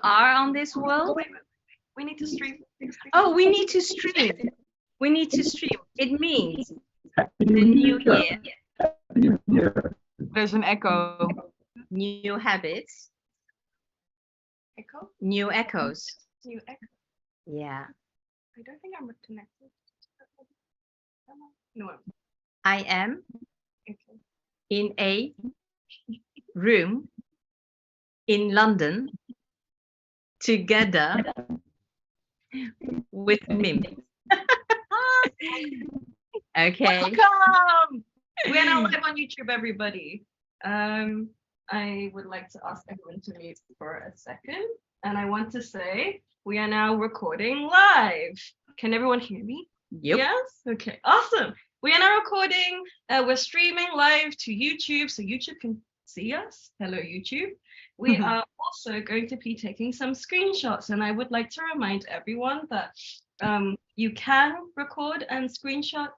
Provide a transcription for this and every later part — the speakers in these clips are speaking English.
are on this world. We need to stream. Oh, we need to stream. We need to stream. It means the new year, There's an echo. new habits, Echo? new echoes. New echo. Yeah. I don't think I'm connected. No. I am Okay. in a room in London together with Mim. Okay. Welcome! We are now live on YouTube, everybody. I would like to ask everyone to mute for a second. And I want to say we are now recording live. Can everyone hear me? Yep. Yes? Okay, awesome. We are now recording. We're streaming live to YouTube, so YouTube can see us. Hello, YouTube. We are also going to be taking some screenshots, and I would like to remind everyone that you can record and screenshot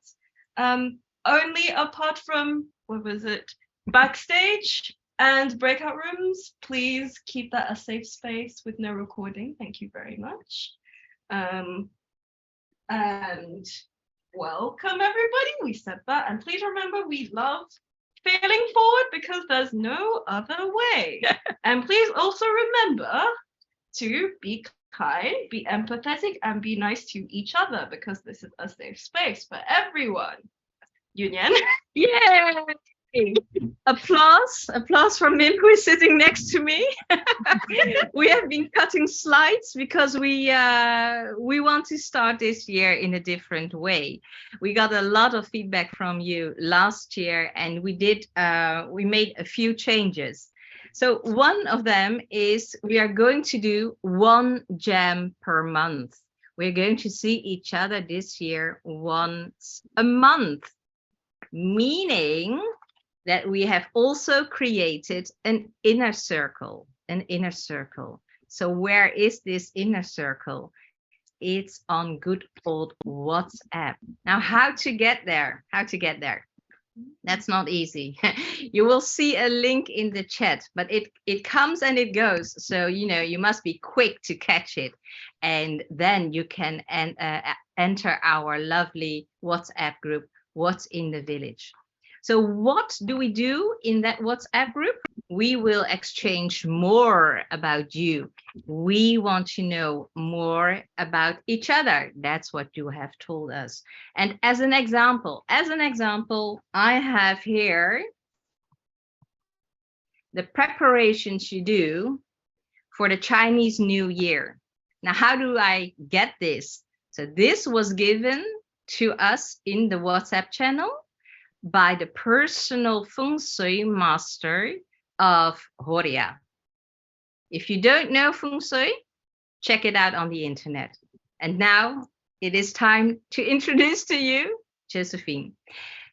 only apart from, what was it, backstage and breakout rooms. Please keep that a safe space with no recording. Thank you very much. And welcome, everybody. We said that. And please remember, we love failing forward because there's no other way. And please also remember to be kind, be empathetic, and be nice to each other because this is a safe space for everyone. Union. Yay! Applause from Mim, who is sitting next to me. We have been cutting slides because we want to start this year in a different way. We got a lot of feedback from you last year, and we made a few changes. So one of them is we are going to do one jam per month. We're going to see each other this year once a month, meaning that we have also created an inner circle. So where is this inner circle? It's on good old WhatsApp. Now, how to get there? That's not easy. You will see a link in the chat, but it comes and it goes. So, you must be quick to catch it. And then you can enter our lovely WhatsApp group, What's in the Village. So what do we do in that WhatsApp group? We will exchange more about you. We want to know more about each other. That's what you have told us. And as an example, I have here the preparations you do for the Chinese New Year. Now, how do I get this? So this was given to us in the WhatsApp channel by the personal feng shui master of Horia. If you don't know feng shui, check it out on the internet. And now it is time to introduce to you Josephine.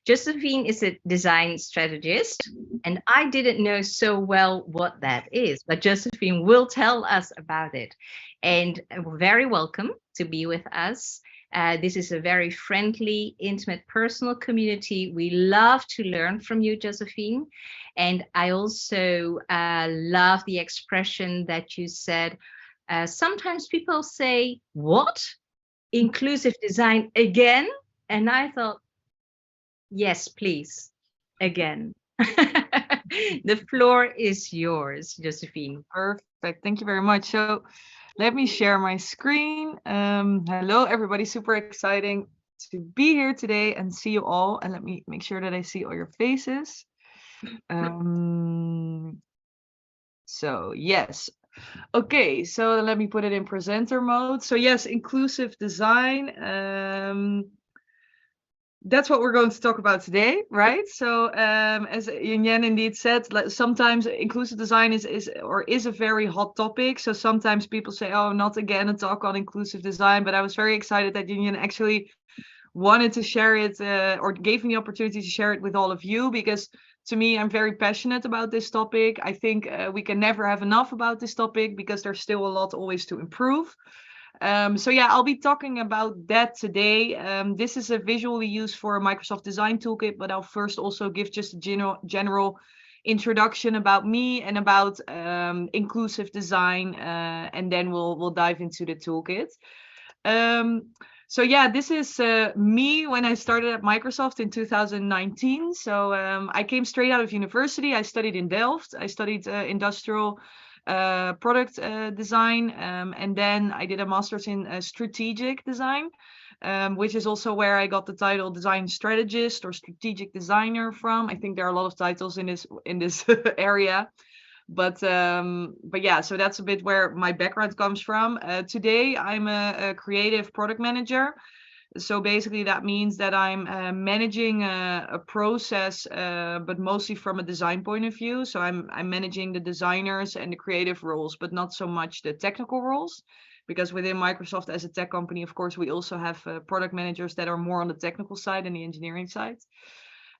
Josephine is a design strategist, and I didn't know so well what that is, but Josephine will tell us about it. And very welcome to be with us. This is a very friendly, intimate, personal community. We love to learn from you, Josephine. And I also love the expression that you said. Sometimes people say, what? Inclusive design again? And I thought, yes, please, again. The floor is yours, Josephine. Perfect. Thank you very much. So let me share my screen. Hello, everybody. Super exciting to be here today and see you all. And let me make sure that I see all your faces. So yes. Okay, so let me put it in presenter mode. So yes, inclusive design. That's what we're going to talk about today, right? So as Yin indeed said, sometimes inclusive design is a very hot topic. So sometimes people say, oh, not again a talk on inclusive design. But I was very excited that Yin actually wanted to share it or gave me the opportunity to share it with all of you, because to me, I'm very passionate about this topic. I think we can never have enough about this topic because there's still a lot always to improve. So yeah, I'll be talking about that today. This is a visually used for a Microsoft Design Toolkit, but I'll first also give just a general introduction about me and about inclusive design, and then we'll dive into the toolkit. So yeah, this is me when I started at Microsoft in 2019. So I came straight out of university. I studied in Delft. I studied industrial product design, and then I did a master's in strategic design, which is also where I got the title design strategist or strategic designer from. I think there are a lot of titles in this area. But yeah, so that's a bit where my background comes from. Today, I'm a creative product manager. So basically, that means that I'm managing a process, but mostly from a design point of view. So I'm managing the designers and the creative roles, but not so much the technical roles. Because within Microsoft, as a tech company, of course, we also have product managers that are more on the technical side and the engineering side.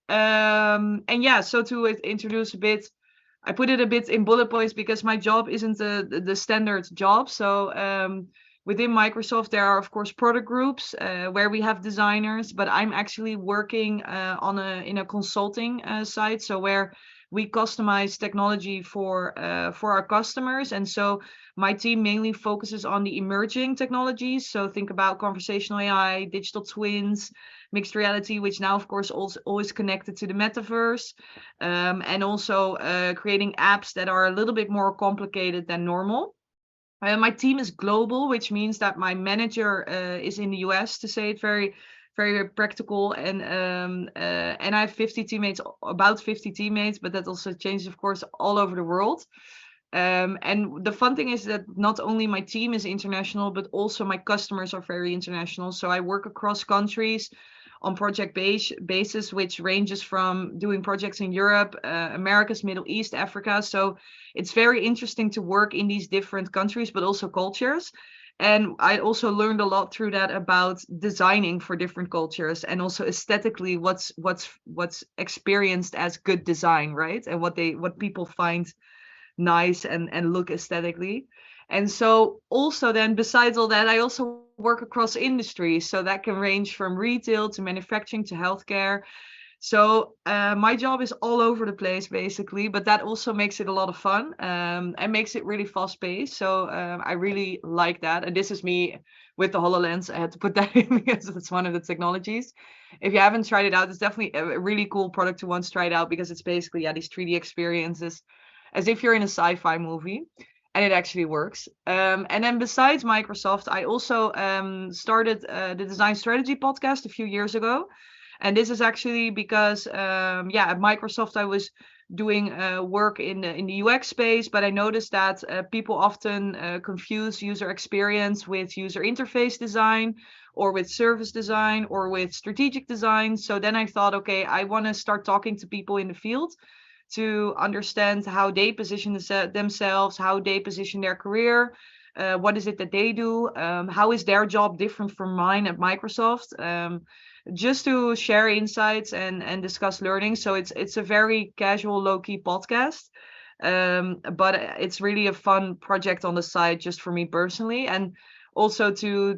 And yeah, so to introduce a bit, I put it a bit in bullet points because my job isn't the standard job. So within Microsoft, there are, of course, product groups where we have designers, but I'm actually working in a consulting side. So where we customize technology for our customers. And so my team mainly focuses on the emerging technologies. So think about conversational AI, digital twins, mixed reality, which now, of course, also always connected to the metaverse, and also creating apps that are a little bit more complicated than normal. My team is global, which means that my manager is in the US, to say it very, very practical, and I have 50 teammates, about 50 teammates, but that also changes, of course, all over the world. And the fun thing is that not only my team is international, but also my customers are very international. So I work across countries on project basis, which ranges from doing projects in Europe, Americas, Middle East, Africa. So it's very interesting to work in these different countries, but also cultures. And I also learned a lot through that about designing for different cultures, and also aesthetically what's experienced as good design, right? And what people find nice and look aesthetically. And so also then, besides all that, I also work across industries. So that can range from retail to manufacturing to healthcare. So my job is all over the place, basically, but that also makes it a lot of fun, and makes it really fast paced. So I really like that. And this is me with the HoloLens. I had to put that in because it's one of the technologies. If you haven't tried it out, it's definitely a really cool product to once try it out, because it's basically, yeah, these 3D experiences as if you're in a sci-fi movie. And it actually works. And then besides Microsoft, I also started the Design Strategy podcast a few years ago. And this is actually because, at Microsoft, I was doing work in the UX space, but I noticed that people often confuse user experience with user interface design, or with service design, or with strategic design. So then I thought, okay, I want to start talking to people in the field to understand how they position themselves, how they position their career, what is it that they do, how is their job different from mine at Microsoft, just to share insights and discuss learning. So it's a very casual, low-key podcast, but it's really a fun project on the side just for me personally. And also to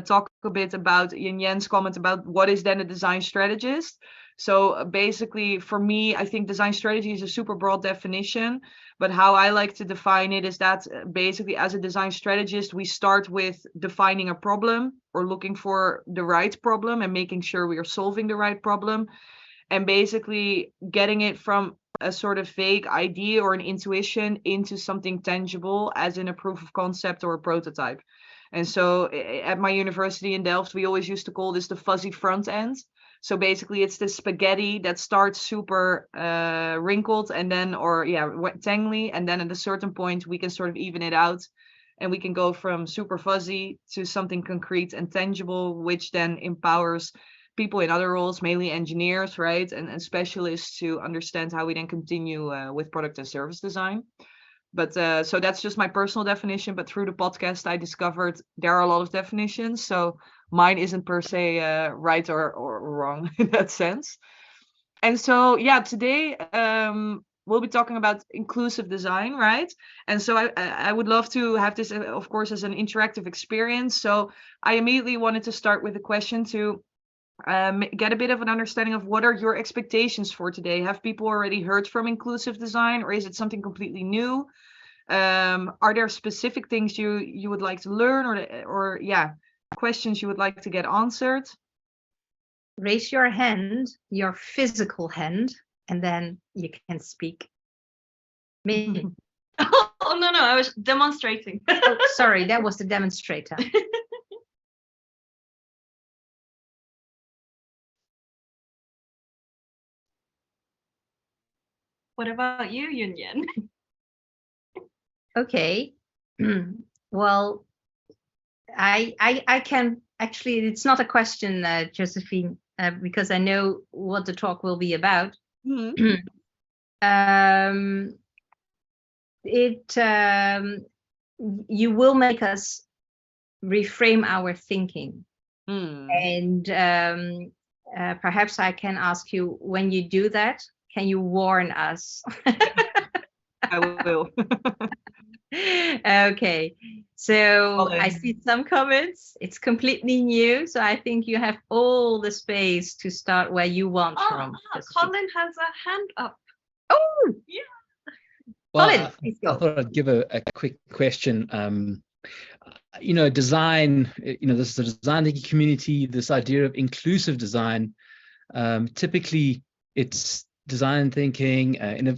talk a bit about Yen's comment about what is then a design strategist. So basically, for me, I think design strategy is a super broad definition, but how I like to define it is that basically, as a design strategist, we start with defining a problem or looking for the right problem and making sure we are solving the right problem, and basically getting it from a sort of vague idea or an intuition into something tangible, as in a proof of concept or a prototype. And so at my university in Delft, we always used to call this the fuzzy front end. So basically, it's the spaghetti that starts super wrinkled and then, tangly, and then at a certain point we can sort of even it out, and we can go from super fuzzy to something concrete and tangible, which then empowers people in other roles, mainly engineers, right, and specialists, to understand how we then continue with product and service design. But so that's just my personal definition. But through the podcast, I discovered there are a lot of definitions. So mine isn't per se right or wrong in that sense. And so, yeah, today we'll be talking about inclusive design, right? And so I would love to have this, of course, as an interactive experience. So I immediately wanted to start with a question to get a bit of an understanding of what are your expectations for today. Have people already heard from inclusive design, or is it something completely new? Are there specific things you would like to learn, or yeah, questions you would like to get answered? Raise your hand, your physical hand, and then you can speak. Me. Oh, no, I was demonstrating. Oh, sorry, that was the demonstrator. What about you, Yunyan? Okay. Well, I can actually, it's not a question, Josephine, because I know what the talk will be about. Mhm. You will make us reframe our thinking. Hmm. And perhaps I can ask you, when you do that, can you warn us? I will. Okay, so Well, I see some comments. It's completely new, so I think you have all the space to start where you want from. Colin has a hand up. Oh, yeah. Well, Colin, please I go. thought I'd give a quick question. Design, this is a design thinking community, this idea of inclusive design. Typically, it's design thinking,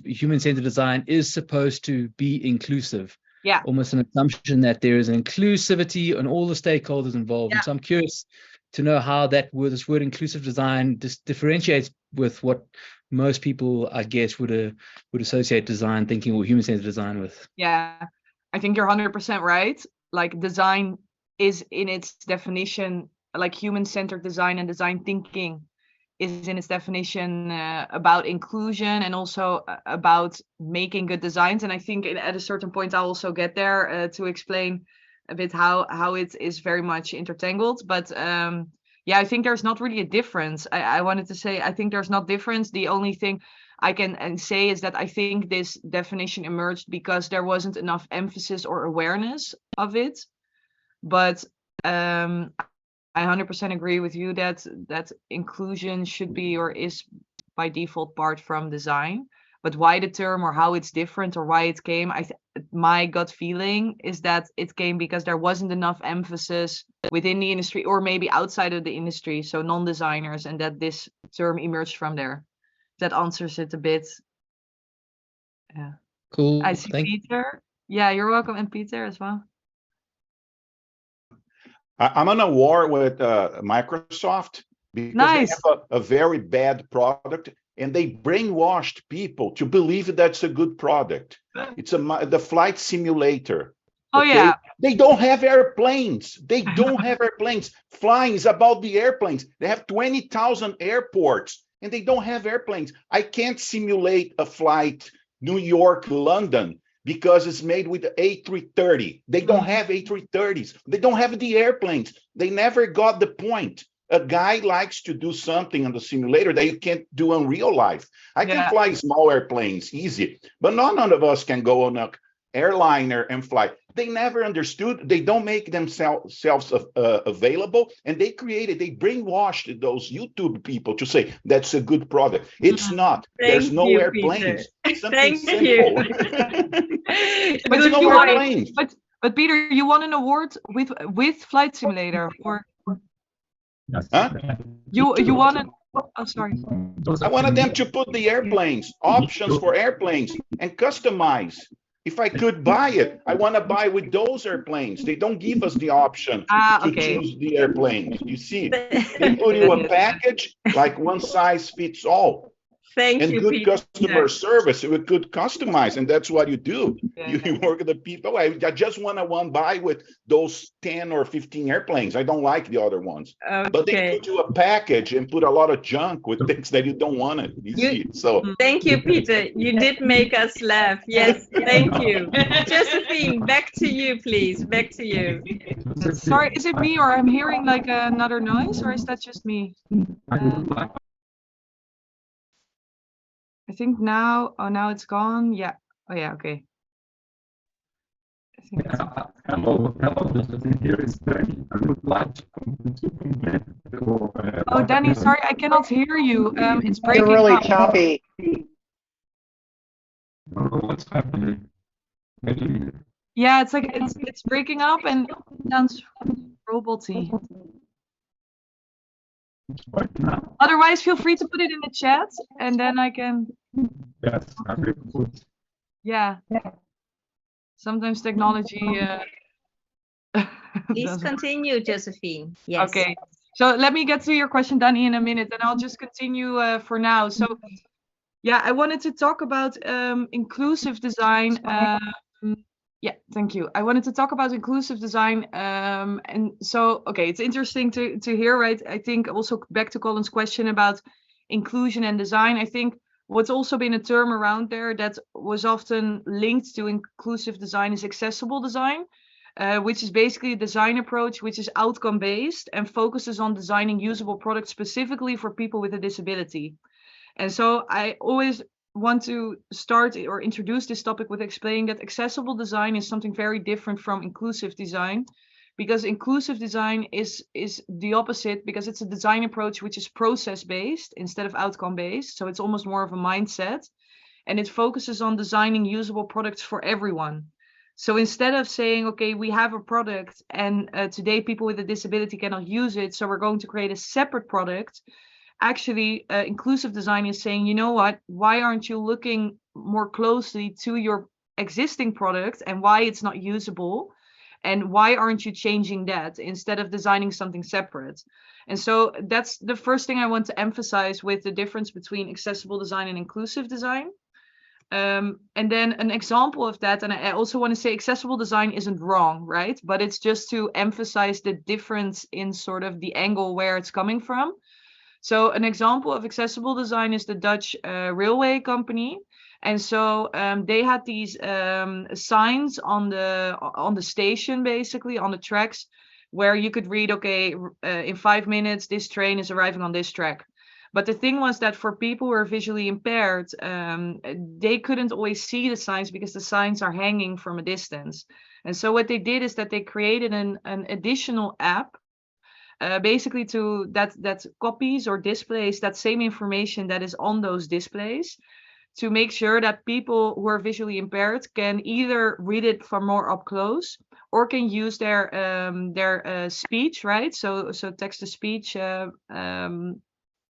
human-centered design is supposed to be inclusive. Yeah. Almost an assumption that there is an inclusivity and all the stakeholders involved. Yeah. And so I'm curious to know how this word inclusive design differentiates with what most people, I guess, would associate design thinking or human-centered design with. Yeah, I think you're 100% right. Like, design is in its definition, like human-centered design and design thinking is in its definition about inclusion and also about making good designs. And I think at a certain point I'll also get there to explain a bit how it is very much intertangled. But yeah, I think there's not really a difference. I wanted to say, I think there's not difference. The only thing I can say is that I think this definition emerged because there wasn't enough emphasis or awareness of it. But I 100% agree with you that inclusion should be or is by default part from design. But why the term or how it's different or why it came, my gut feeling is that it came because there wasn't enough emphasis within the industry or maybe outside of the industry, so non-designers, and that this term emerged from there. That answers it a bit. Yeah. Cool. I see Peter. Yeah, you're welcome, and Peter as well. I'm on a war with Microsoft because Nice. they have a very bad product, and they brainwashed people to believe that's a good product. It's the flight simulator. Oh, okay? yeah. They don't have airplanes. They don't have airplanes. Flying is about the airplanes. They have 20,000 airports, and they don't have airplanes. I can't simulate a flight New York, London, because it's made with the A330. They don't have A330s. They don't have the airplanes. They never got the point. A guy likes to do something on the simulator that you can't do in real life. I can fly small airplanes, easy, but none of us can go on an airliner and fly. They never understood. They don't make themselves available, and they brainwashed those YouTube people to say that's a good product. It's not. There's no airplanes. Thank you. There's no airplanes. But Peter, you won an award with Flight Simulator, or huh? You won an. Oh, sorry. I wanted them to put the airplanes, options for airplanes, and customize. If I could buy it, I want to buy with those airplanes. They don't give us the option to choose the airplanes. You see, they put you a package like one size fits all. Thank and you, good Peter. customer service. You could customize, and that's what you do. You work with the people. I just want to buy with those 10 or 15 airplanes. I don't like the other ones. Okay. But they put you a package and put a lot of junk with things that you don't want it. You see, so. Thank you, Peter. You did make us laugh. Yes, thank you. Josephine, back to you, please. Back to you. Sorry, is it me, or I'm hearing like another noise, or is that just me? I think now, now it's gone. Yeah. Oh yeah, okay. I think hello, Josephine. Here is Bernie. I would like to compliment Oh, Danny, sorry, I cannot hear you. It's You're breaking really up. choppy. Yeah, it's like it's breaking up and sounds roboty. Otherwise, feel free to put it in the chat, and then I can. Yeah. Sometimes technology. Please doesn't- continue, Josephine. Yes. Okay. So let me get to your question, Danny, in a minute, and I'll just continue for now. So, yeah, I wanted to talk about inclusive design. Yeah, thank you. I wanted to talk about inclusive design. And so, okay, it's interesting to hear, right? I think also back to Colin's question about inclusion and design. I think what's also been a term around there that was often linked to inclusive design is accessible design, which is basically a design approach which is outcome based and focuses on designing usable products specifically for people with a disability. And so I always want to start or introduce this topic with explaining that accessible design is something very different from inclusive design, because inclusive design is the opposite, because it's a design approach which is process based instead of outcome based. So it's almost more of a mindset, and it focuses on designing usable products for everyone. So instead of saying, okay, we have a product and today people with a disability cannot use it, so we're going to create a separate product. Actually, inclusive design is saying, you know what, why aren't you looking more closely to your existing product and why it's not usable? And why aren't you changing that instead of designing something separate? And so that's the first thing I want to emphasize with the difference between accessible design and inclusive design. And then an example of that, and I also want to say accessible design isn't wrong, right? But it's just to emphasize the difference in sort of the angle where it's coming from. So an example of accessible design is the Dutch railway company. And so they had these signs on the station, basically on the tracks, where you could read, okay, in 5 minutes, this train is arriving on this track. But the thing was that for people who are visually impaired, they couldn't always see the signs because the signs are hanging from a distance. And so what they did is that they created an additional app basically that copies or displays that same information that is on those displays, to make sure that people who are visually impaired can either read it from more up close or can use their speech, right? So text to speech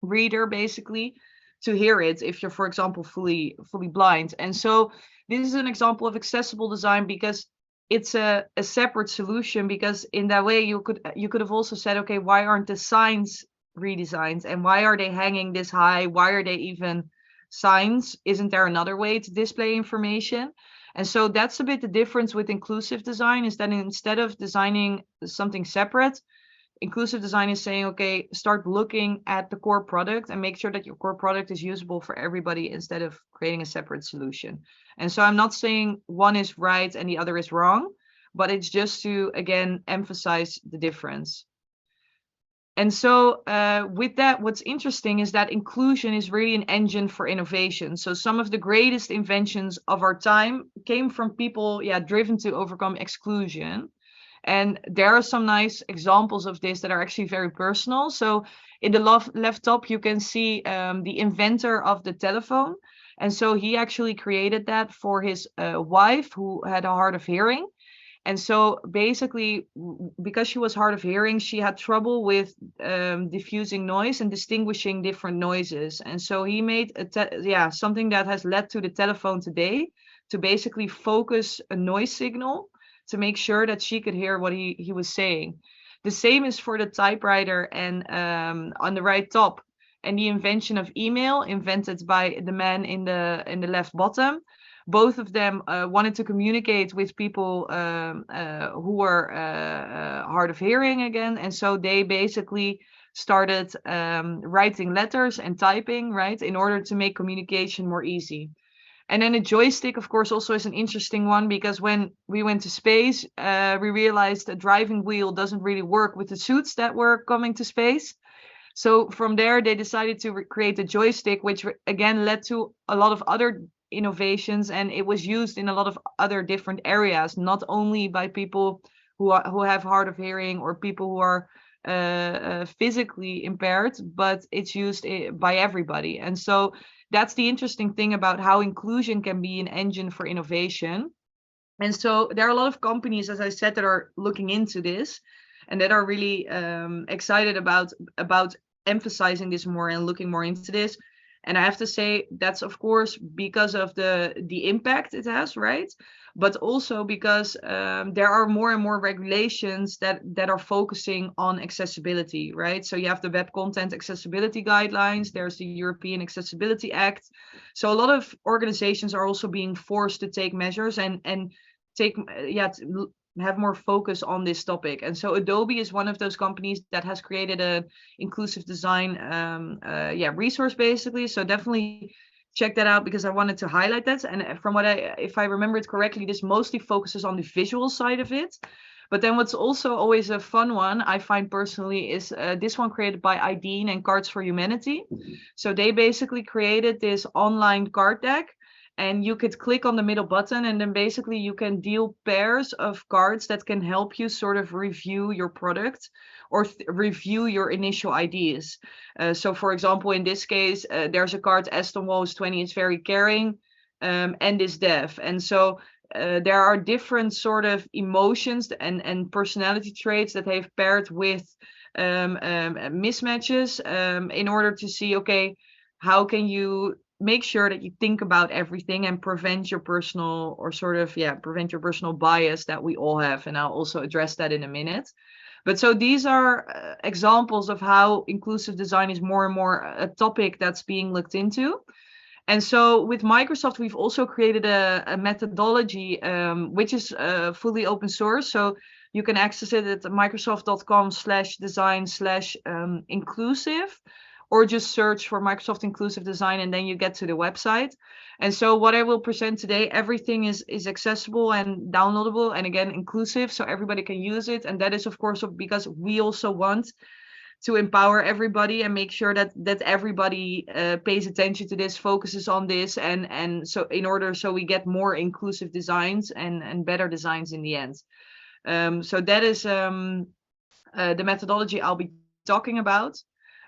reader basically to hear it if you're, for example, fully blind. And so this is an example of accessible design because it's a separate solution, because in that way you could have also said, okay, why aren't the signs redesigned and why are they hanging this high? Why are they even signs? Isn't there another way to display information? And so that's a bit the difference with inclusive design, is that instead of designing something separate, inclusive design is saying, okay, start looking at the core product and make sure that your core product is usable for everybody instead of creating a separate solution. And so I'm not saying one is right and the other is wrong, but it's just to, again, emphasize the difference. And so with that, what's interesting is that inclusion is really an engine for innovation. So some of the greatest inventions of our time came from people, driven to overcome exclusion. And there are some nice examples of this that are actually very personal. So in the left top, you can see the inventor of the telephone. And so he actually created that for his wife who had a hard of hearing. And so basically, because she was hard of hearing, she had trouble with diffusing noise and distinguishing different noises. And so he made something that has led to the telephone today, to basically focus a noise signal to make sure that she could hear what he was saying. The same is for the typewriter and on the right top, and the invention of email, invented by the man in the left bottom. Both of them wanted to communicate with people who were hard of hearing again, and so they basically started writing letters and typing, right, in order to make communication more easy. And then a joystick, of course, also is an interesting one, because when we went to space, we realized a driving wheel doesn't really work with the suits that were coming to space. So from there, they decided to create a joystick, which again led to a lot of other innovations, and it was used in a lot of other different areas, not only by people who have hard of hearing or people who are physically impaired, but it's used by everybody. And so that's the interesting thing about how inclusion can be an engine for innovation. And so there are a lot of companies, as I said, that are looking into this and that are really excited about emphasizing this more and looking more into this. And I have to say that's of course because of the impact it has, right? But also because there are more and more regulations that are focusing on accessibility, right? So you have the Web Content Accessibility Guidelines, there's the European Accessibility Act. So a lot of organizations are also being forced to take measures and take have more focus on this topic. And so Adobe is one of those companies that has created a inclusive design resource basically. So definitely check that out because I wanted to highlight that. And from if I remember it correctly, this mostly focuses on the visual side of it. But then what's also always a fun one, I find personally, is this one created by IDEEN and Cards for Humanity. So they basically created this online card deck. And you could click on the middle button and then basically you can deal pairs of cards that can help you sort of review your product or review your initial ideas. So for example, in this case, there's a card, Aston Wall is 20, is very caring and is deaf. And so there are different sort of emotions and personality traits that they've paired with mismatches in order to see, okay, how can you make sure that you think about everything and prevent your personal bias that we all have. And I'll also address that in a minute. But so these are examples of how inclusive design is more and more a topic that's being looked into. And so with Microsoft, we've also created a methodology, which is fully open source. So you can access it at microsoft.com/design/inclusive. Or just search for Microsoft Inclusive Design and then you get to the website. And so what I will present today, everything is accessible and downloadable and again, inclusive, so everybody can use it. And that is of course because we also want to empower everybody and make sure that everybody pays attention to this, focuses on this. And so so we get more inclusive designs and better designs in the end. So that is the methodology I'll be talking about.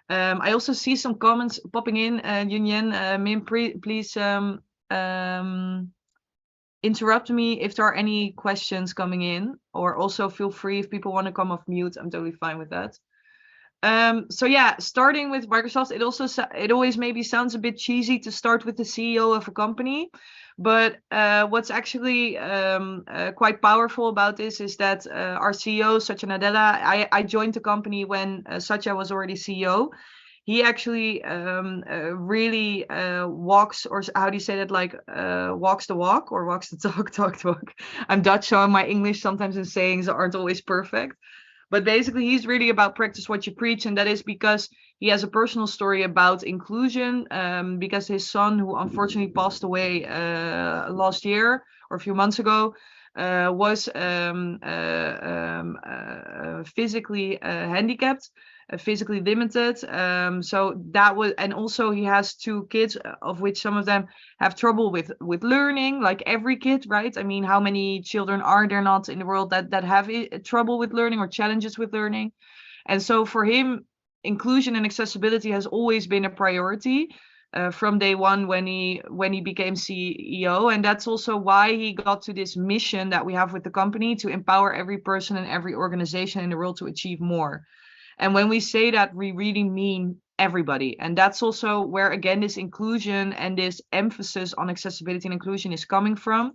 I also see some comments popping in. Yunyan, Mim, please interrupt me if there are any questions coming in, or also feel free if people want to come off mute. I'm totally fine with that. So yeah, starting with Microsoft, it always maybe sounds a bit cheesy to start with the CEO of a company. But what's actually quite powerful about this is that our CEO, Satya Nadella, I joined the company when Satya was already CEO. He actually really walks, or how do you say that, like walks the walk or walks the talk, talk the walk. I'm Dutch, so my English sometimes in sayings aren't always perfect. But basically, he's really about practice what you preach. And that is because he has a personal story about inclusion, because his son, who unfortunately passed away last year or a few months ago, was physically handicapped, physically limited. So that was, and also he has 2 kids, of which some of them have trouble with learning, like every kid, right? I mean, how many children are there not in the world that have trouble with learning or challenges with learning? And so for him, inclusion and accessibility has always been a priority from day one when he became CEO. And that's also why he got to this mission that we have with the company, to empower every person and every organization in the world to achieve more. And when we say that, we really mean everybody. And that's also where, again, this inclusion and this emphasis on accessibility and inclusion is coming from.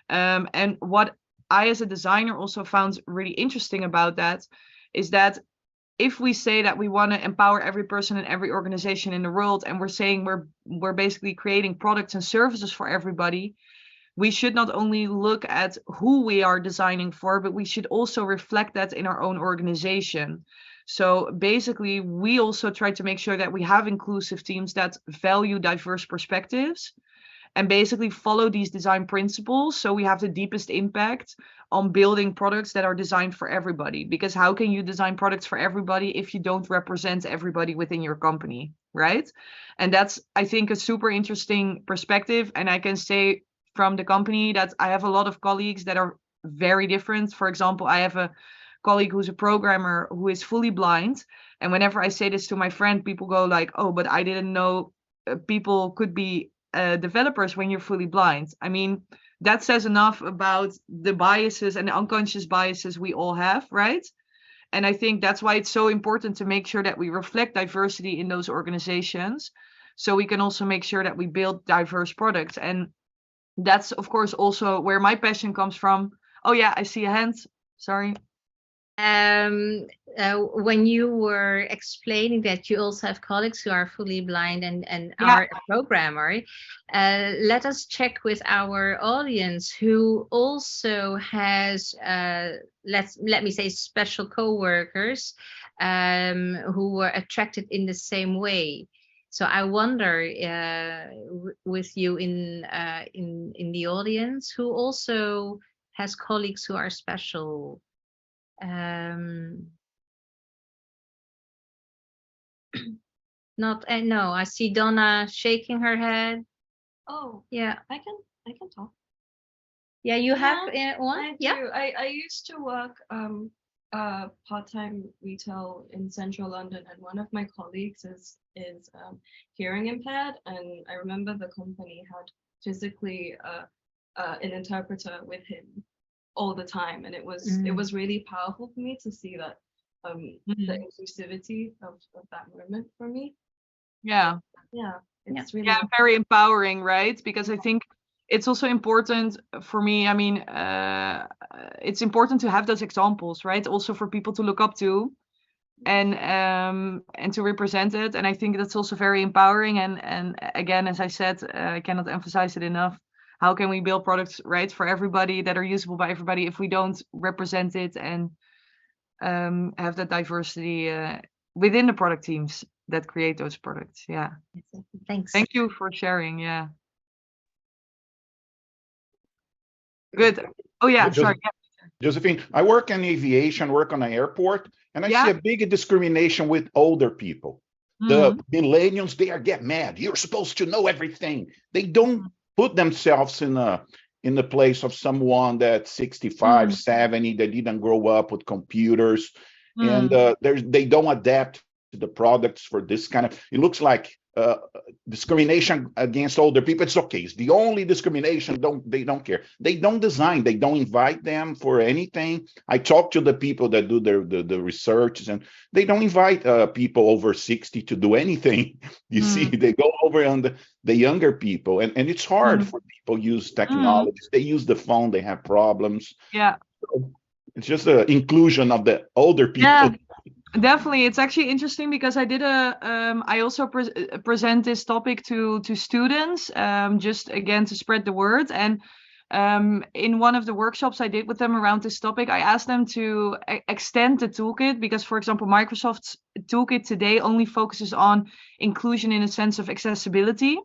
And what I, as a designer, also found really interesting about that is that if we say that we want to empower every person and every organization in the world, and we're saying we're basically creating products and services for everybody, we should not only look at who we are designing for, but we should also reflect that in our own organization. So basically, we also try to make sure that we have inclusive teams that value diverse perspectives and basically follow these design principles, so we have the deepest impact on building products that are designed for everybody. Because how can you design products for everybody if you don't represent everybody within your company, right? And that's, I think, a super interesting perspective. And I can say from the company that I have a lot of colleagues that are very different. For example, I have a colleague who's a programmer who is fully blind. And whenever I say this to my friend, people go like, oh, but I didn't know people could be developers when you're fully blind. I mean, that says enough about the biases and the unconscious biases we all have, right? And I think that's why it's so important to make sure that we reflect diversity in those organizations, so we can also make sure that we build diverse products. And that's, of course, also where my passion comes from. Oh yeah, I see a hand. Sorry. When you were explaining that you also have colleagues who are fully blind and Yeah. are a programmer, let us check with our audience who also has, let me say, special co-workers who were attracted in the same way. So I wonder with you in the audience who also has colleagues who are special. Not no, I see Donna shaking her head. Oh, Yeah, I can talk. yeah, you have I one. do. Yeah. I used to work part-time retail in central London, and one of my colleagues is hearing impaired, and I remember the company had physically an interpreter with him all the time, and it was really powerful for me to see that the inclusivity of that moment for me. Yeah. It's really Yeah, very empowering, right? Because I think it's also important for me. I mean, it's important to have those examples, right? Also for people to look up to, and to represent it. And I think that's also very empowering. And again, as I said, I cannot emphasize it enough. How can we build products, right, for everybody that are usable by everybody if we don't represent it and have that diversity within the product teams that create those products? Yeah. Thanks. Thank you for sharing. Yeah. Good. Oh yeah, sorry. Josephine, I work in aviation, work on an airport, and I see a big discrimination with older people. The millennials, they get mad. You're supposed to know everything. They don't put themselves in the place of someone that's 65, 70, that didn't grow up with computers, and they don't adapt to the products for this kind of. It looks like discrimination against older people. It's okay. It's the only discrimination. They don't care. They don't design. They don't invite them for anything. I talk to the people that do the research, and they don't invite people over 60 to do anything. You see, they go over on the younger people, and it's hard for people use technology. They use the phone. They have problems. Yeah. So it's just the inclusion of the older people. Yeah. Definitely, it's actually interesting because I did I also present this topic to students, just again to spread the word. And in one of the workshops I did with them around this topic, I asked them to extend the toolkit because, for example, Microsoft's toolkit today only focuses on inclusion in a sense of accessibility.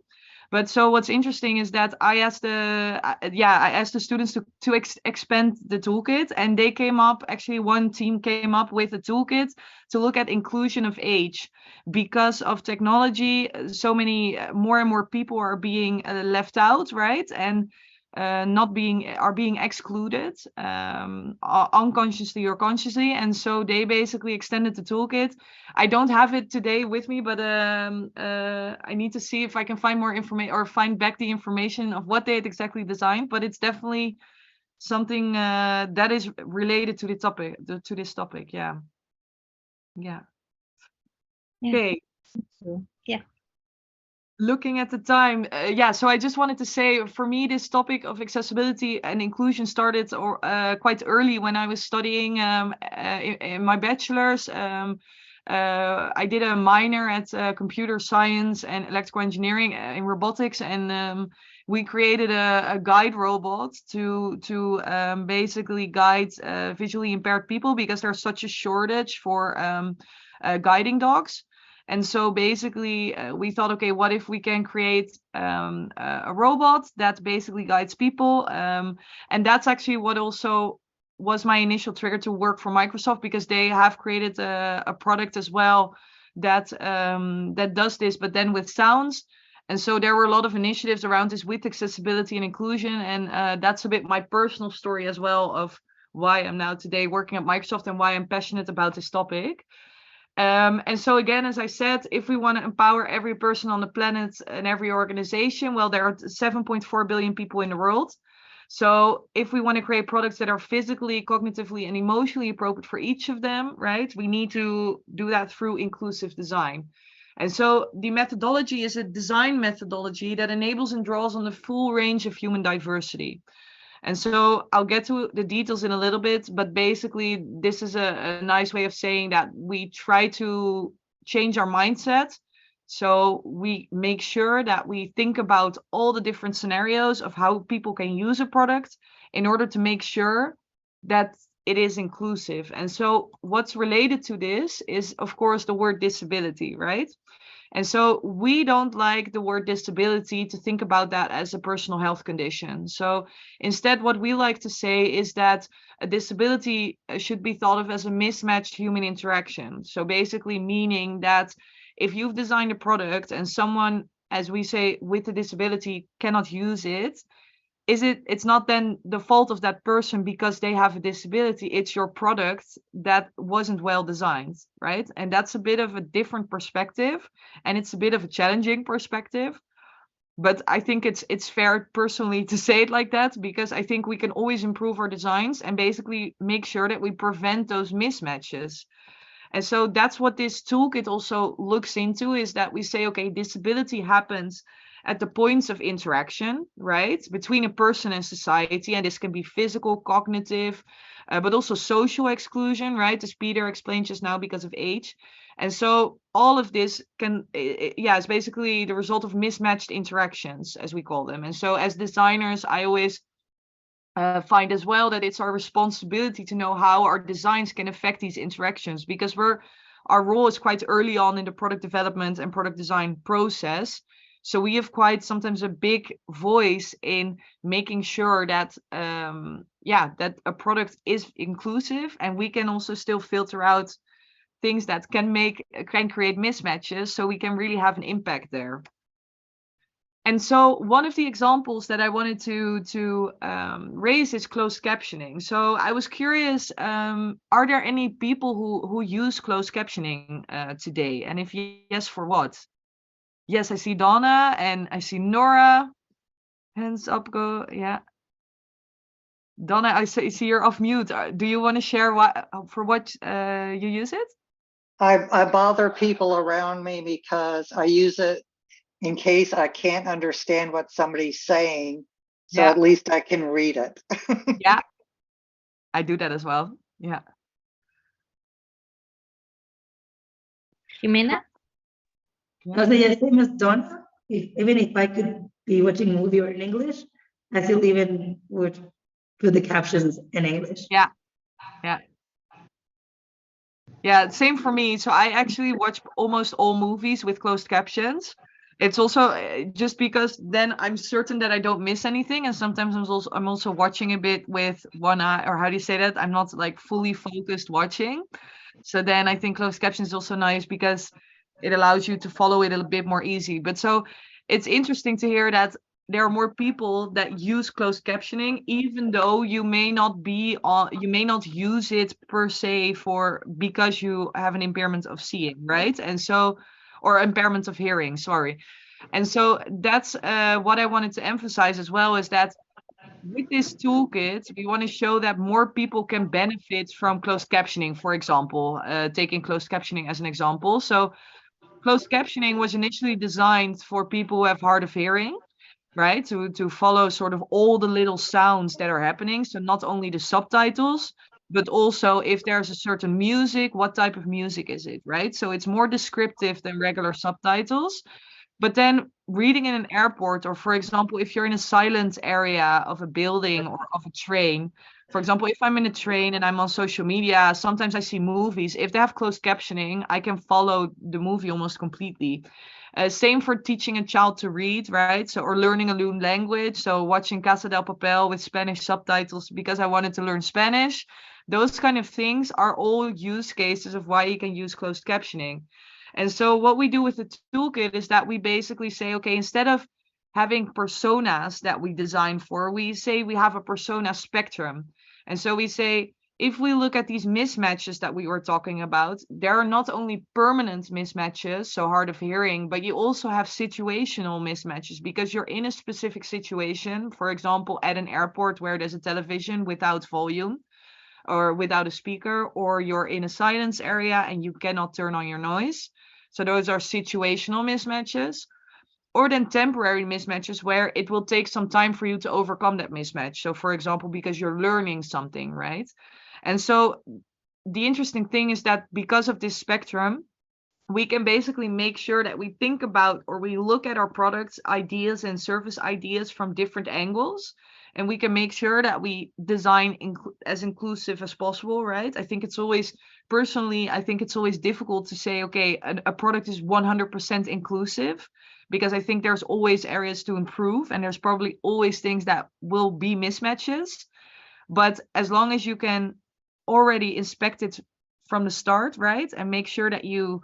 But so what's interesting is that I asked the students to expand the toolkit, and they came up, actually one team came up with a toolkit to look at inclusion of age. Because of technology, so many more and more people are being left out, right? And are being excluded unconsciously or consciously, and so they basically extended the toolkit. I don't have it today with me, but I need to see if I can find more information or find back the information of what they had exactly designed. But it's definitely something that is related to the topic, to this topic. Yeah. Okay. Yeah. Looking at the time, so I just wanted to say, for me, this topic of accessibility and inclusion started quite early when I was studying in my bachelor's. I did a minor at computer science and electrical engineering in robotics, and we created a guide robot to basically guide visually impaired people, because there's such a shortage for guiding dogs. And so basically we thought, okay, what if we can create a robot that basically guides people? And that's actually what also was my initial trigger to work for Microsoft, because they have created a product as well that does this, but then with sounds. And so there were a lot of initiatives around this with accessibility and inclusion. And that's a bit my personal story as well of why I'm now today working at Microsoft and why I'm passionate about this topic. And so again, as I said, if we want to empower every person on the planet and every organization, well, there are 7.4 billion people in the world. So if we want to create products that are physically, cognitively, and emotionally appropriate for each of them, right, we need to do that through inclusive design. And so the methodology is a design methodology that enables and draws on the full range of human diversity. And so I'll get to the details in a little bit, but basically this is a nice way of saying that we try to change our mindset. So we make sure that we think about all the different scenarios of how people can use a product in order to make sure that it is inclusive. And so what's related to this is, of course, the word disability, right? And so we don't like the word disability to think about that as a personal health condition. So instead, what we like to say is that a disability should be thought of as a mismatched human interaction. So basically meaning that if you've designed a product and someone, as we say, with a disability cannot use it, it's not then the fault of that person because they have a disability, it's your product that wasn't well designed, right? And that's a bit of a different perspective, and it's a bit of a challenging perspective. But I think it's fair personally to say it like that, because I think we can always improve our designs and basically make sure that we prevent those mismatches. And so that's what this toolkit also looks into, is that we say, okay, disability happens at the points of interaction, right, between a person and society. And this can be physical, cognitive, but also social exclusion, right, as Peter explained just now, because of age. And so all of this is basically the result of mismatched interactions, as we call them. And so as designers, I always find as well that it's our responsibility to know how our designs can affect these interactions, because our role is quite early on in the product development and product design process. So we have quite sometimes a big voice in making sure that that a product is inclusive, and we can also still filter out things that can create mismatches, so we can really have an impact there. And so one of the examples that I wanted to raise is closed captioning. So I was curious, are there any people who use closed captioning today? And if yes, for what? Yes, I see Donna and I see Nora. Hands up, go. Yeah. Donna, I see you're off mute. Do you want to share for what you use it? I bother people around me because I use it in case I can't understand what somebody's saying. So at least I can read it. Yeah, I do that as well. Yeah. Jimena? Yes, same as Donna. Even if I could be watching a movie or in English, I still even would put the captions in English. Yeah, same for me. So I actually watch almost all movies with closed captions. It's also just because then I'm certain that I don't miss anything. And sometimes I'm also watching a bit with one eye, or how do you say that? I'm not like fully focused watching. So then I think closed captions is also nice because it allows you to follow it a bit more easy. But so it's interesting to hear that there are more people that use closed captioning, even though you may not use it per se because you have an impairment of seeing, right? And so, or impairment of hearing, sorry. And so that's what I wanted to emphasize as well, is that with this toolkit, we want to show that more people can benefit from closed captioning, for example, taking closed captioning as an example. So closed captioning was initially designed for people who have hard of hearing, right? To follow sort of all the little sounds that are happening. So not only the subtitles, but also if there's a certain music, what type of music is it, right? So it's more descriptive than regular subtitles. But then reading in an airport, or for example, if you're in a silent area of a building or of a train, for example, if I'm in a train and I'm on social media, sometimes I see movies. If they have closed captioning, I can follow the movie almost completely. Same for teaching a child to read, right? So, or learning a new language. So watching Casa del Papel with Spanish subtitles because I wanted to learn Spanish. Those kind of things are all use cases of why you can use closed captioning. And so what we do with the toolkit is that we basically say, okay, instead of having personas that we design for, we say we have a persona spectrum. And so we say, if we look at these mismatches that we were talking about, there are not only permanent mismatches, so hard of hearing, but you also have situational mismatches because you're in a specific situation, for example, at an airport where there's a television without volume or without a speaker, or you're in a silence area and you cannot turn on your noise. So those are situational mismatches. Or then temporary mismatches where it will take some time for you to overcome that mismatch. So for example, because you're learning something, right? And so the interesting thing is that because of this spectrum, we can basically make sure that we think about or we look at our products, ideas and service ideas from different angles. And we can make sure that we design as inclusive as possible, right? I think it's always difficult to say, okay, a product is 100% inclusive, because I think there's always areas to improve and there's probably always things that will be mismatches. But as long as you can already inspect it from the start, right? And make sure that you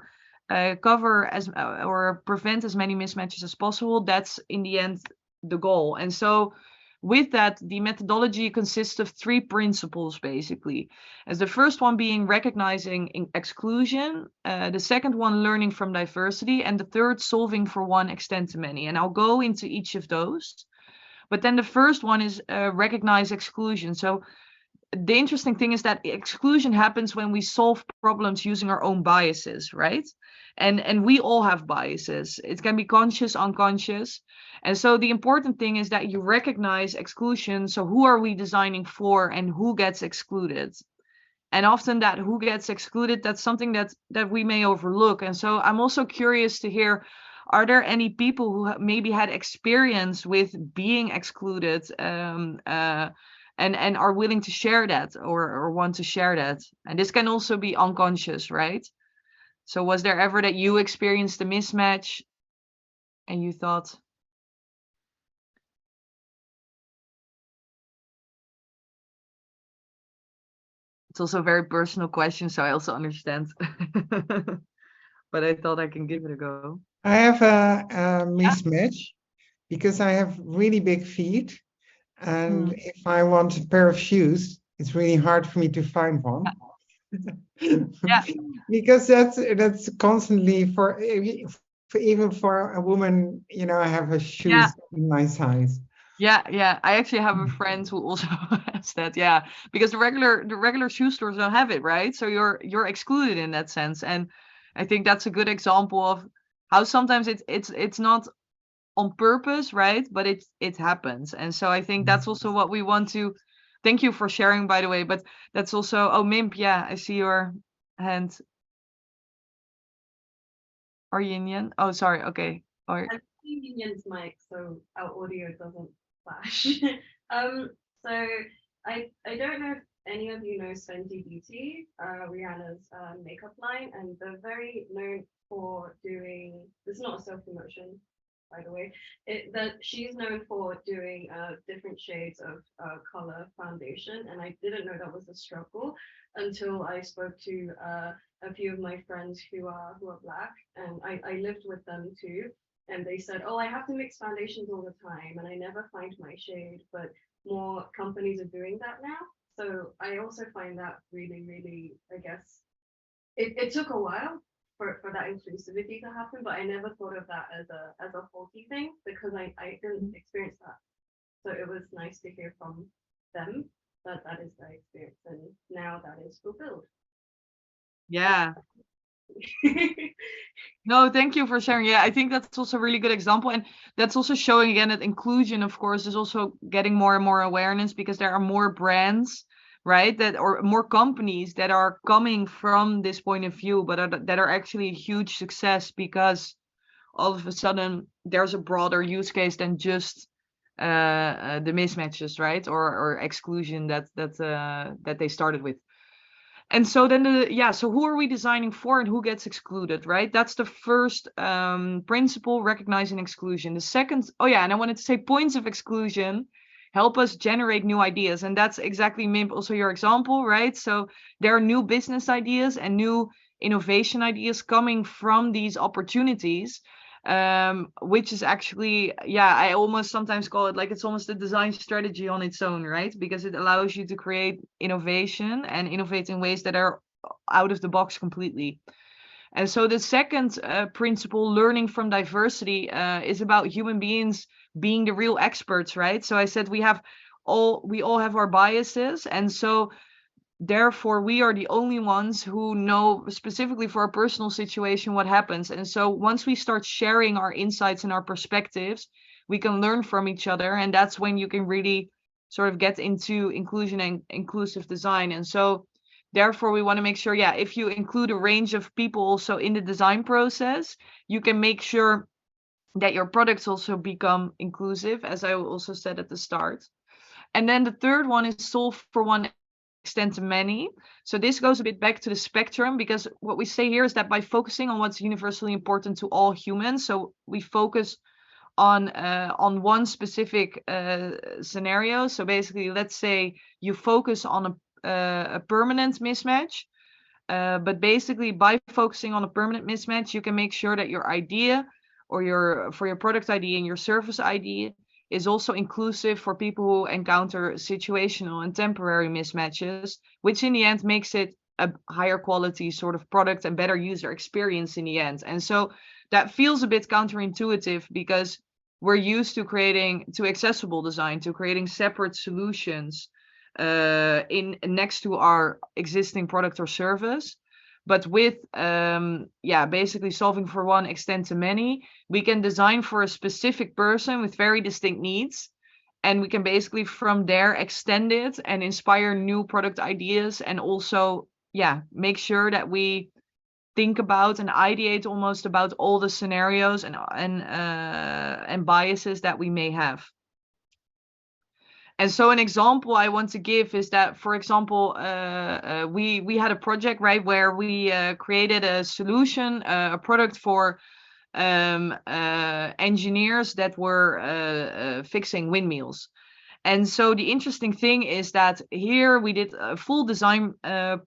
cover or prevent as many mismatches as possible, that's in the end the goal. And so with that, the methodology consists of 3 principles, basically. As the first one being recognizing exclusion, the second one learning from diversity, and the third solving for one, extend to many. And I'll go into each of those. But then the first one is recognize exclusion. So the interesting thing is that exclusion happens when we solve problems using our own biases, right? And we all have biases. It can be conscious, unconscious. And so the important thing is that you recognize exclusion. So who are we designing for and who gets excluded? And often that who gets excluded, that's something that we may overlook. And so I'm also curious to hear, are there any people who maybe had experience with being excluded and are willing to share that or want to share that? And this can also be unconscious, right? So was there ever that you experienced a mismatch and you thought? It's also a very personal question, so I also understand. But I thought I can give it a go. I have a mismatch because I have really big feet. And if I want a pair of shoes, it's really hard for me to find one. Yeah. Because that's constantly for even for a woman, I have a shoes in my size. Yeah. I actually have a friend who also has that. Yeah, because the regular shoe stores don't have it, right? So you're excluded in that sense. And I think that's a good example of how sometimes it's not on purpose, right? But it happens. And so I think that's also what we want to. Thank you for sharing, by the way. But that's also, Mimp, yeah, I see your hand. Are you Indian? Oh, sorry. Okay. Or I'm Indian's mic, so our audio doesn't clash. So I don't know if any of you know Fenty Beauty, Rihanna's makeup line, and they're very known for doing. It's not a self-promotion, by the way. That she's known for doing different shades of color foundation, and I didn't know that was a struggle until I spoke to a few of my friends who are Black, and I lived with them too, and they said, oh, I have to mix foundations all the time, and I never find my shade, but more companies are doing that now. So I also find that really, really, I guess, it took a while for that inclusivity to happen, but I never thought of that as a faulty thing because I didn't experience that. So it was nice to hear from them that is their experience, and now that is fulfilled. yeah. No, thank you for sharing. Yeah, I think that's also a really good example. And that's also showing again that inclusion, of course, is also getting more and more awareness because there are more brands, right? Or more companies that are coming from this point of view, but that are actually a huge success because all of a sudden there's a broader use case than just the mismatches, right? Or exclusion that they started with. And so then so who are we designing for and who gets excluded, right? That's the first principle, recognizing exclusion. The second, and I wanted to say points of exclusion help us generate new ideas. And that's exactly, Mimp, also your example, right? So there are new business ideas and new innovation ideas coming from these opportunities. which is actually, yeah, I almost sometimes call it like it's almost a design strategy on its own, right? Because it allows you to create innovation and innovate in ways that are out of the box completely. And so the second principle, learning from diversity, is about human beings being the real experts, right? So I said we all have our biases, and so therefore we are the only ones who know specifically for our personal situation what happens. And so once we start sharing our insights and our perspectives, we can learn from each other, and that's when you can really sort of get into inclusion and inclusive design. And so therefore we want to make sure, yeah, if you include a range of people also in the design process, you can make sure that your products also become inclusive, as I also said at the start. And then the third one is solve for one, extend to many. So this goes a bit back to the spectrum, because what we say here is that by focusing on what's universally important to all humans, so we focus on one specific scenario. So basically, let's say you focus on a permanent mismatch, but basically by focusing on a permanent mismatch, you can make sure that your idea or your product idea and your service idea is also inclusive for people who encounter situational and temporary mismatches, which in the end makes it a higher quality sort of product and better user experience in the end. And so that feels a bit counterintuitive, because we're used to creating accessible design, to creating separate solutions in next to our existing product or service. But with basically solving for one, extend to many, we can design for a specific person with very distinct needs, and we can basically from there extend it and inspire new product ideas, and also make sure that we think about and ideate almost about all the scenarios and biases that we may have. And so an example I want to give is that, for example, we had a project, right, where we created a solution, a product for engineers that were fixing windmills. And so the interesting thing is that here we did a full design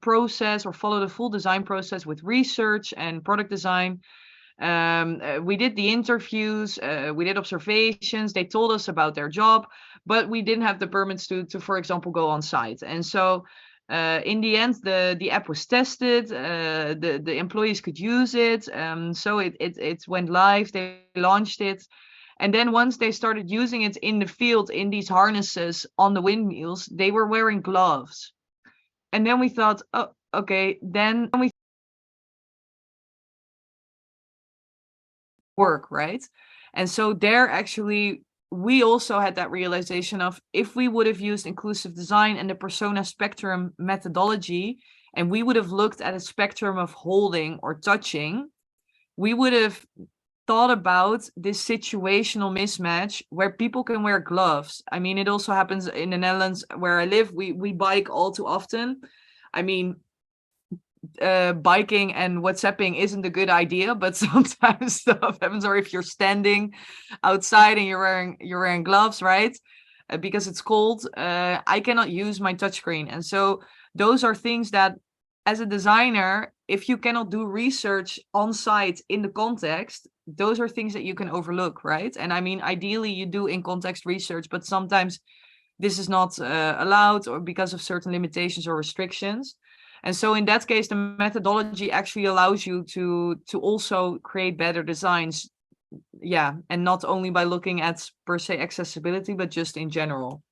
process, or followed a full design process with research and product design. We did the interviews, we did observations, they told us about their job, but we didn't have the permits to for example, go on site. And so in the end, the app was tested, the employees could use it, so it went live, they launched it. And then once they started using it in the field, in these harnesses on the windmills, they were wearing gloves. And then we thought, oh, okay, then we work, right? And so there actually, we also had that realization of, if we would have used inclusive design and the persona spectrum methodology, and we would have looked at a spectrum of holding or touching, we would have thought about this situational mismatch where people can wear gloves. I mean, it also happens in the Netherlands where I live. We bike all too often. I mean, biking and WhatsApping isn't a good idea, but sometimes stuff happens. Or if you're standing outside and you're wearing gloves, right? Because it's cold, I cannot use my touchscreen. And so those are things that, as a designer, if you cannot do research on site in the context, those are things that you can overlook, right? And I mean, ideally you do in context research, but sometimes this is not allowed, or because of certain limitations or restrictions. And so in that case, the methodology actually allows you to also create better designs. Yeah, and not only by looking at per se accessibility, but just in general.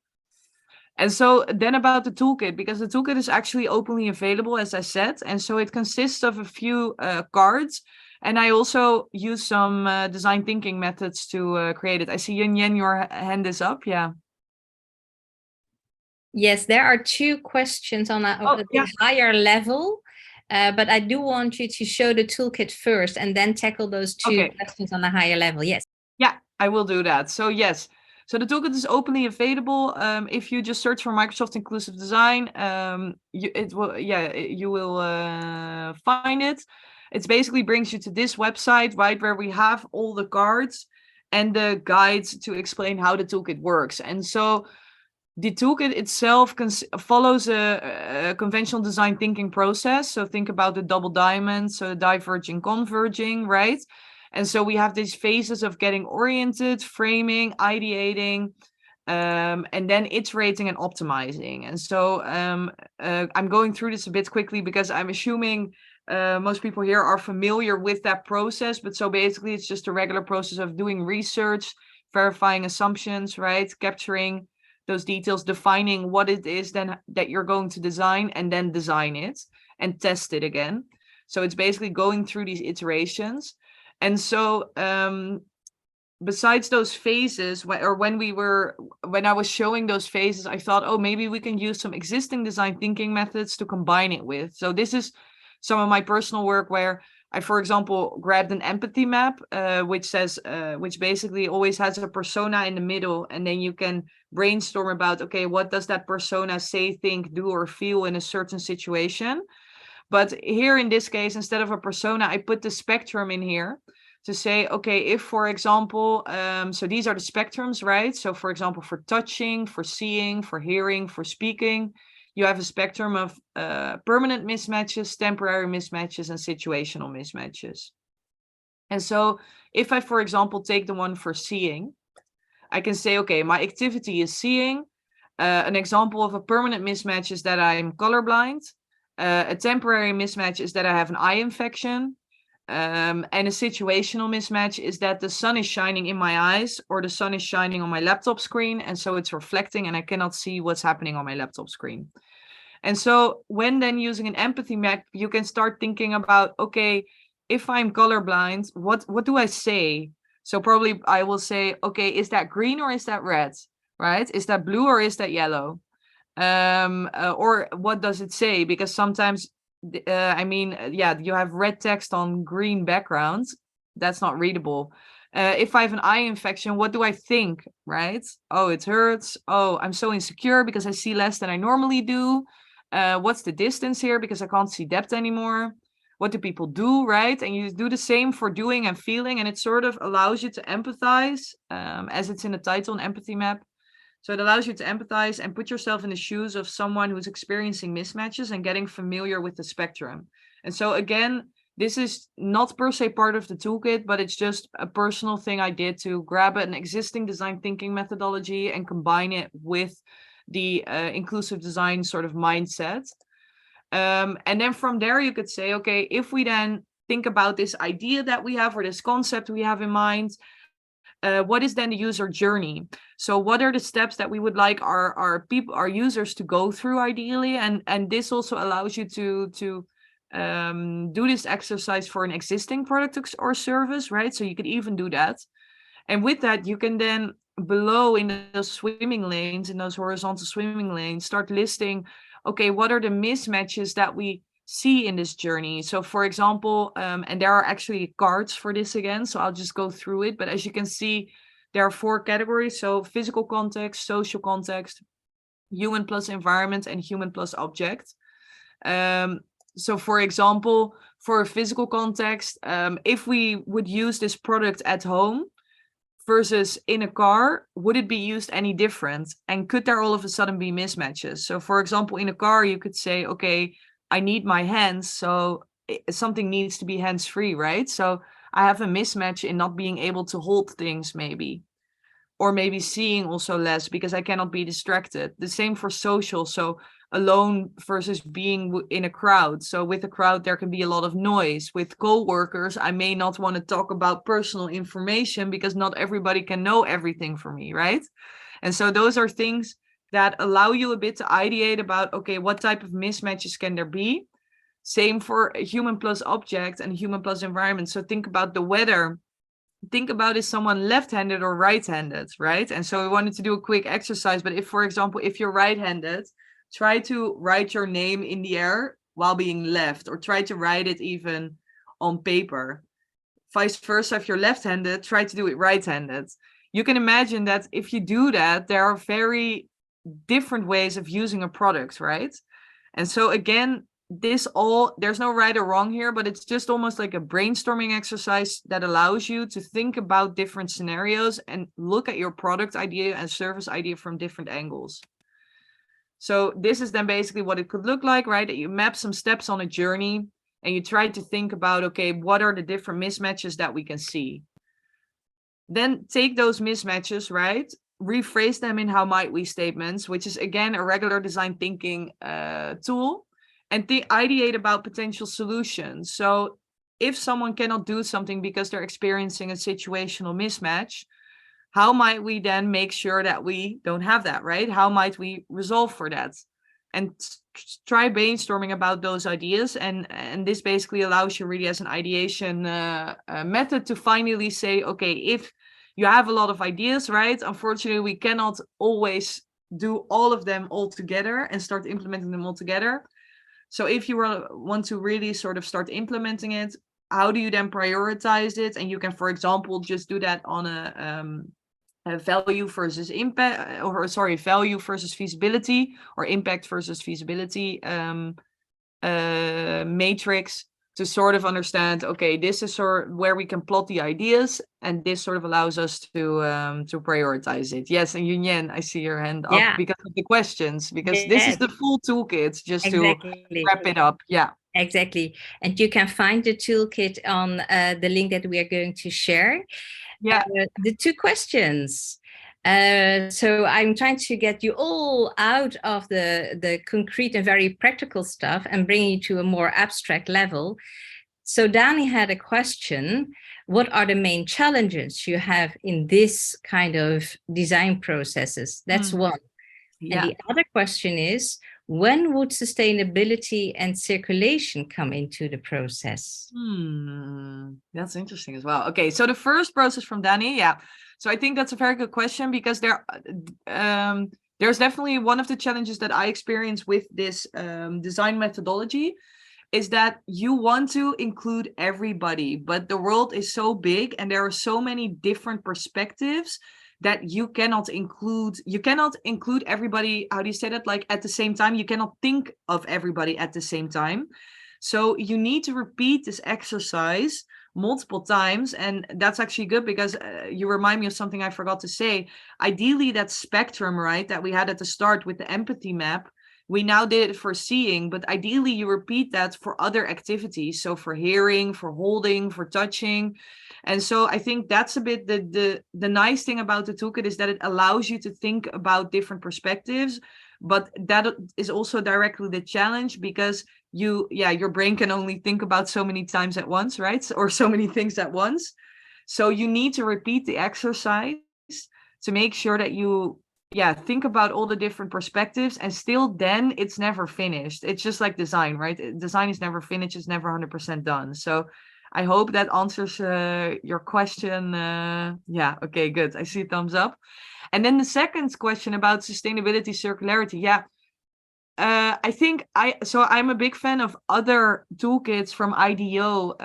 And so then about the toolkit, because the toolkit is actually openly available, as I said. And so it consists of a few cards. And I also use some design thinking methods to create it. I see Yen, your hand is up. Yeah. Yes, there are two questions on a higher level, but I do want you to show the toolkit first and then tackle those two questions on a higher level. Yes. Yeah, I will do that. So yes, so the toolkit is openly available. If you just search for Microsoft Inclusive Design, you will find it. It basically brings you to this website, right, where we have all the cards and the guides to explain how the toolkit works. And so the toolkit itself follows a conventional design thinking process. So think about the double diamond, so diverging, converging, right? And so we have these phases of getting oriented, framing, ideating, and then iterating and optimizing. And so I'm going through this a bit quickly because I'm assuming most people here are familiar with that process. But so basically it's just a regular process of doing research, verifying assumptions, right? Capturing those details, defining what it is then that you're going to design, and then design it and test it again. So it's basically going through these iterations. And so besides those phases, when I was showing those phases, I thought, oh, maybe we can use some existing design thinking methods to combine it with. So this is some of my personal work where I, for example, grabbed an empathy map, which basically always has a persona in the middle, and then you can brainstorm about, okay, what does that persona say, think, do, or feel in a certain situation? But here in this case, instead of a persona, I put the spectrum in here to say, okay, if, for example, so these are the spectrums, right? So, for example, for touching, for seeing, for hearing, for speaking, you have a spectrum of permanent mismatches, temporary mismatches, and situational mismatches. And so if I, for example, take the one for seeing, I can say, okay, my activity is seeing. An example of a permanent mismatch is that I'm colorblind. A temporary mismatch is that I have an eye infection. And a situational mismatch is that the sun is shining in my eyes, or the sun is shining on my laptop screen, and so it's reflecting and I cannot see what's happening on my laptop screen. And so when then using an empathy map, you can start thinking about, okay, if I'm colorblind, what do I say? So probably I will say, okay, is that green or is that red, right? Is that blue or is that yellow? Or what does it say? Because sometimes you have red text on green backgrounds. That's not readable. If I have an eye infection, what do I think, right? Oh, it hurts. Oh, I'm so insecure because I see less than I normally do. What's the distance here? Because I can't see depth anymore. What do people do, right? And you do the same for doing and feeling, and it sort of allows you to empathize, as it's in the title, an empathy map. So it allows you to empathize and put yourself in the shoes of someone who's experiencing mismatches and getting familiar with the spectrum. And so again, this is not per se part of the toolkit, but it's just a personal thing I did to grab an existing design thinking methodology and combine it with the inclusive design sort of mindset. And then from there, you could say, okay, if we then think about this idea that we have or this concept we have in mind, what is then the user journey? So what are the steps that we would like our users to go through ideally? And this also allows you to do this exercise for an existing product or service, right? So you could even do that. And with that, you can then below in those swimming lanes, in those horizontal swimming lanes, start listing, okay, what are the mismatches that we see in this journey? So for example, and there are actually cards for this again, so I'll just go through it. But as you can see, there are 4 categories. So physical context, social context, human plus environment, and human plus object. So for example, for a physical context, if we would use this product at home versus in a car, would it be used any different? And could there all of a sudden be mismatches? So for example, in a car, you could say, okay, I need my hands, so something needs to be hands-free, right? So I have a mismatch in not being able to hold things maybe, or maybe seeing also less because I cannot be distracted. The same for social, so alone versus being in a crowd. So with a crowd, there can be a lot of noise. With co-workers, I may not want to talk about personal information because not everybody can know everything for me, right? And so those are things that allow you a bit to ideate about, okay, what type of mismatches can there be? Same for human plus object and human plus environment. So think about the weather. Think about, is someone left-handed or right-handed, right? And so we wanted to do a quick exercise, but if, for example, if you're right-handed, try to write your name in the air while being left, or try to write it even on paper. Vice versa, if you're left-handed, try to do it right-handed. You can imagine that if you do that, there are very different ways of using a product, right? And so again, there's no right or wrong here, but it's just almost like a brainstorming exercise that allows you to think about different scenarios and look at your product idea and service idea from different angles. So this is then basically what it could look like, right? That you map some steps on a journey. and you try to think about, okay, what are the different mismatches that we can see? Then take those mismatches, right? Rephrase them in how might we statements, which is again a regular design thinking tool, and ideate about potential solutions. So if someone cannot do something because they're experiencing a situational mismatch, how might we then make sure that we don't have that, right? How might we resolve for that? And try brainstorming about those ideas. And this basically allows you really as an ideation method to finally say, okay, if you have a lot of ideas, right? Unfortunately, we cannot always do all of them all together and start implementing them all together. So if you want to really sort of start implementing it, how do you then prioritize it? And you can, for example, just do that on a value versus impact, or sorry, value versus feasibility, or impact versus feasibility matrix, to sort of understand, okay, this is sort of where we can plot the ideas, and this sort of allows us to prioritize it. Yes, and Yunyan, I see your hand up because of the questions, because this is the full toolkit, just to wrap it up. Yeah. Exactly. And you can find the toolkit on the link that we are going to share. Yeah. The 2 questions. So I'm trying to get you all out of the concrete and very practical stuff and bring you to a more abstract level. So Dani had a question: what are the main challenges you have in this kind of design processes? That's one. Yeah. And the other question is, when would sustainability and circulation come into the process? That's interesting as well. Okay, so the first process from Dani, yeah. So I think that's a very good question, because there's definitely one of the challenges that I experience with this design methodology is that you want to include everybody, but the world is so big and there are so many different perspectives that you cannot include everybody, how do you say that, like at the same time. You cannot think of everybody at the same time. So you need to repeat this exercise multiple times, and that's actually good, because you remind me of something I forgot to say. Ideally, that spectrum, right, that we had at the start with the empathy map, we now did it for seeing, but ideally you repeat that for other activities. So for hearing, for holding, for touching. And so I think that's a bit the nice thing about the toolkit, is that it allows you to think about different perspectives, but that is also directly the challenge, because your brain can only think about so many times at once, right? Or so many things at once. So you need to repeat the exercise to make sure that you think about all the different perspectives, and still then it's never finished. It's just like design, right? Design is never finished, it's never 100% done. So I hope that answers your question. Okay, good. I see a thumbs up. And then the second question about sustainability, circularity. I think I'm a big fan of other toolkits from IDEO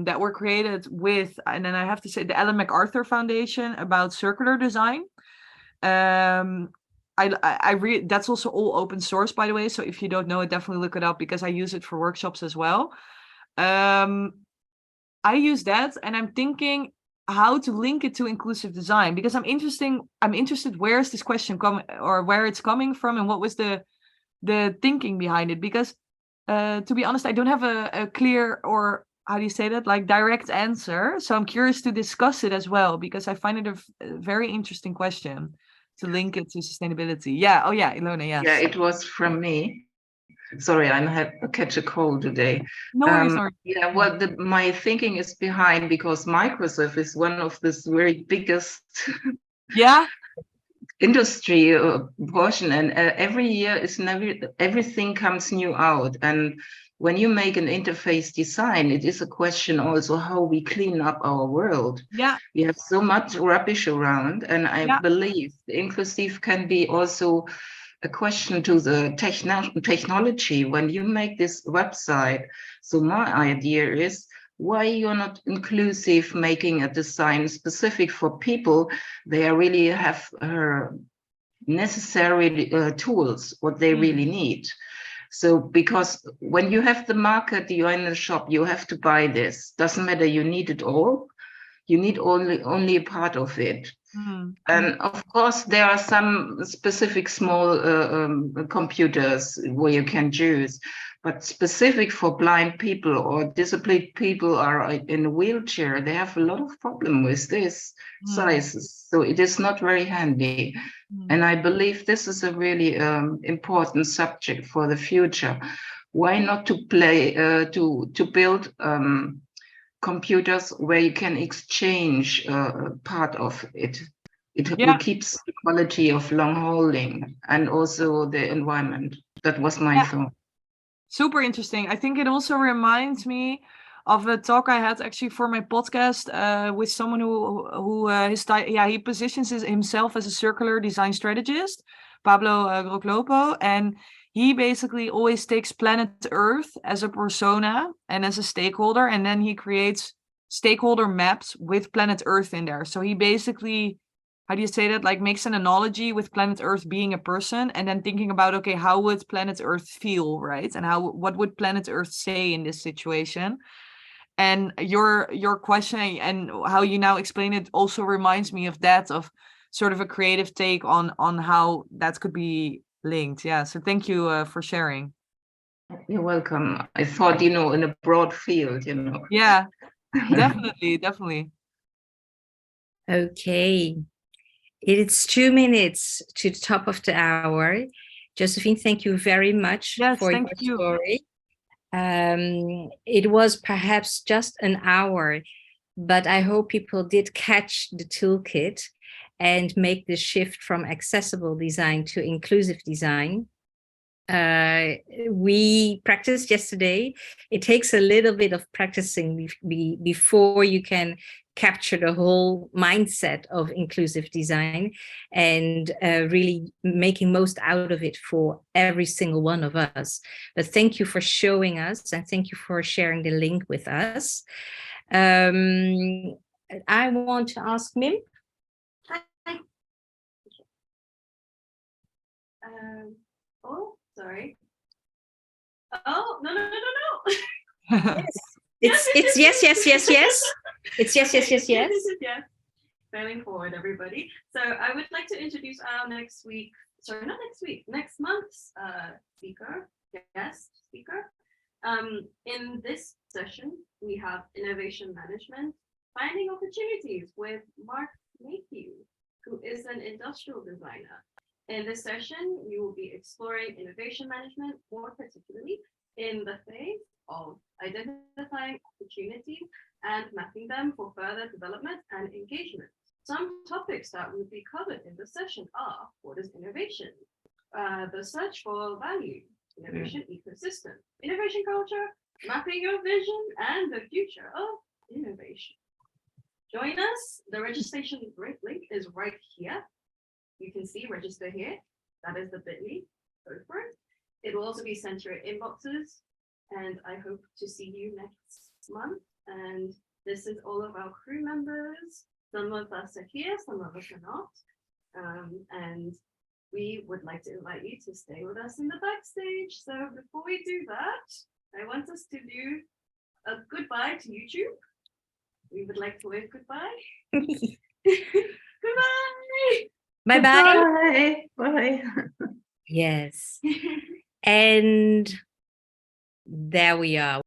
that were created with, and then I have to say, the Ellen MacArthur Foundation about circular design. I read, that's also all open source, by the way. So if you don't know it, definitely look it up, because I use it for workshops as well. I use that, and I'm thinking how to link it to inclusive design, because I'm interested where is this question coming, or where it's coming from, and what was the thinking behind it. Because to be honest, I don't have a clear, or how do you say that, like direct answer. So I'm curious to discuss it as well, because I find it a very interesting question to link it to sustainability. Yeah. Oh yeah, Ilona. Yes. Yeah, it was from me. Sorry, I had catch a cold today. No worries. Yeah, well, my thinking is behind, because Microsoft is one of this very biggest industry portion, and every year everything comes new out. And when you make an interface design, it is a question also how we clean up our world. Yeah, we have so much rubbish around, and I believe the inclusive can be also a question to the technology when you make this website. So my idea is, why you're not inclusive, making a design specific for people? They really have necessary tools, what they really need. So because when you have the market, you're in the shop, you have to buy this. Doesn't matter, you need it all. You need only a part of it. And of course, there are some specific small computers where you can choose. but specific for blind people or disabled people are in a wheelchair, they have a lot of problem with this sizes. So it is not very handy. And I believe this is a really important subject for the future. Why not to build computers where you can exchange part of it? It Yeah. keeps the quality of long holding and also the environment. That was my thought. Super interesting. I think it also reminds me of a talk I had actually for my podcast with someone who he positions himself as a circular design strategist, Pablo Groclopo, and he basically always takes planet Earth as a persona and as a stakeholder, and then he creates stakeholder maps with planet Earth in there. So he basically, how do you say that, like makes an analogy with planet Earth being a person, and then thinking about, okay, how would planet Earth feel, right? And what would planet Earth say in this situation? And your question and how you now explain it also reminds me of that, of sort of a creative take on how that could be linked. Yeah, so thank you for sharing. You're welcome. I thought, in a broad field, Yeah, definitely. Okay. It's 2 minutes to the top of the hour. Josephine, thank you very much for your story. It was perhaps just an hour, but I hope people did catch the toolkit and make the shift from accessible design to inclusive design. We practiced yesterday. It takes a little bit of practicing before you can capture the whole mindset of inclusive design and really making most out of it for every single one of us. But thank you for showing us, and thank you for sharing the link with us. I want to ask Mim. Hi. Oh, sorry. Oh, no. Yes. It's yes. It's yes. Yeah. Failing forward, everybody. So I would like to introduce our next month's guest speaker. In this session, we have innovation management, finding opportunities with Mark Mayhew, who is an industrial designer. In this session, we will be exploring innovation management, more particularly in the phase of identifying opportunities and mapping them for further development and engagement. Some topics that will be covered in the session are: what is innovation? The search for value, innovation ecosystem, innovation culture, mapping your vision, and the future of innovation. Join us. The registration link is right here. You can see register here. That is the bit.ly. Go for it. It will also be sent to your inboxes. And I hope to see you next month. And this is all of our crew members. Some of us are here, some of us are not. And we would like to invite you to stay with us in the backstage. So before we do that, I want us to do a goodbye to YouTube. We would like to wave goodbye. Goodbye. Bye-bye. Bye. Yes. And there we are.